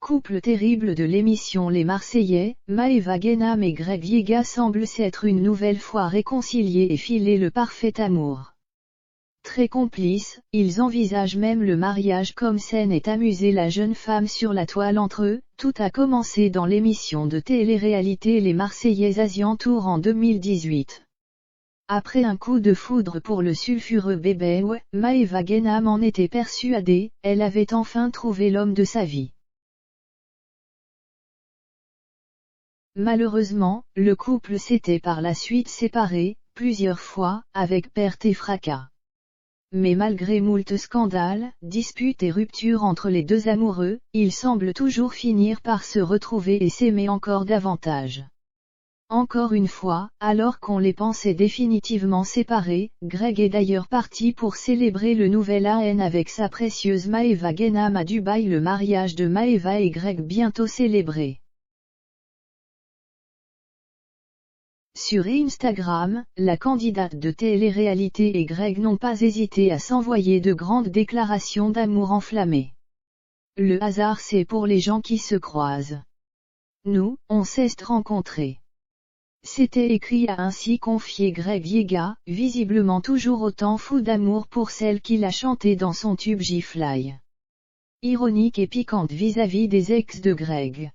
Couple terrible de l'émission Les Marseillais, Maëva Guénam et Greg Yega semblent s'être une nouvelle fois réconciliés et filer le parfait amour. Très complices, ils envisagent même le mariage comme scène et amuser la jeune femme sur la toile entre eux. Tout a commencé dans l'émission de télé-réalité Les Marseillais Asian Tour en 2018. Après un coup de foudre pour le sulfureux bébé, Maëva Guénam en était persuadée, elle avait enfin trouvé l'homme de sa vie. Malheureusement, le couple s'était par la suite séparé, plusieurs fois, avec perte et fracas. Mais malgré moult scandales, disputes et ruptures entre les deux amoureux, ils semblent toujours finir par se retrouver et s'aimer encore davantage. Encore une fois, alors qu'on les pensait définitivement séparés, Greg est d'ailleurs parti pour célébrer le nouvel an avec sa précieuse Maëva Guénam à Dubaï. Le mariage de Maëva et Greg bientôt célébré. Sur Instagram, la candidate de télé-réalité et Greg n'ont pas hésité à s'envoyer de grandes déclarations d'amour enflammées. Le hasard c'est pour les gens qui se croisent. Nous, on s'est rencontrés. C'était écrit a ainsi confié Greg Yega, visiblement toujours autant fou d'amour pour celle qu'il a chantée dans son tube J-Fly. Ironique et piquante vis-à-vis des ex de Greg.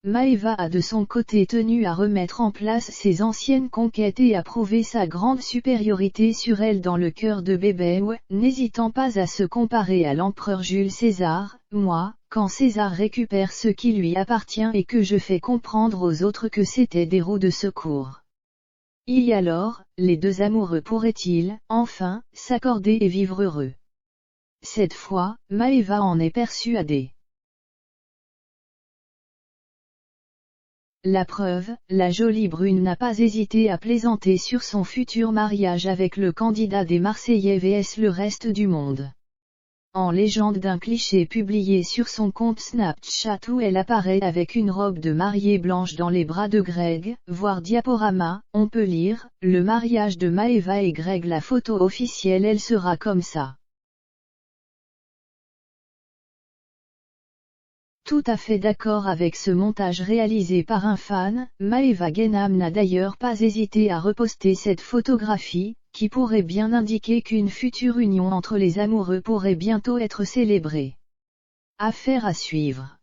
Maëva a de son côté tenu à remettre en place ses anciennes conquêtes et à prouver sa grande supériorité sur elle dans le cœur de bébé, n'hésitant pas à se comparer à l'empereur Jules César. Moi, quand César récupère ce qui lui appartient et que je fais comprendre aux autres que c'était des roues de secours. Et alors, les deux amoureux pourraient-ils, enfin, s'accorder et vivre heureux? Cette fois, Maëva en est persuadée. La preuve, la jolie brune n'a pas hésité à plaisanter sur son futur mariage avec le candidat des Marseillais vs le reste du monde. En légende d'un cliché publié sur son compte Snapchat où elle apparaît avec une robe de mariée blanche dans les bras de Greg, voir diaporama, on peut lire, le mariage de Maëva et Greg. La photo officielle elle sera comme ça. Tout à fait d'accord avec ce montage réalisé par un fan, Maëva Guénam n'a d'ailleurs pas hésité à reposter cette photographie, qui pourrait bien indiquer qu'une future union entre les amoureux pourrait bientôt être célébrée. Affaire à suivre.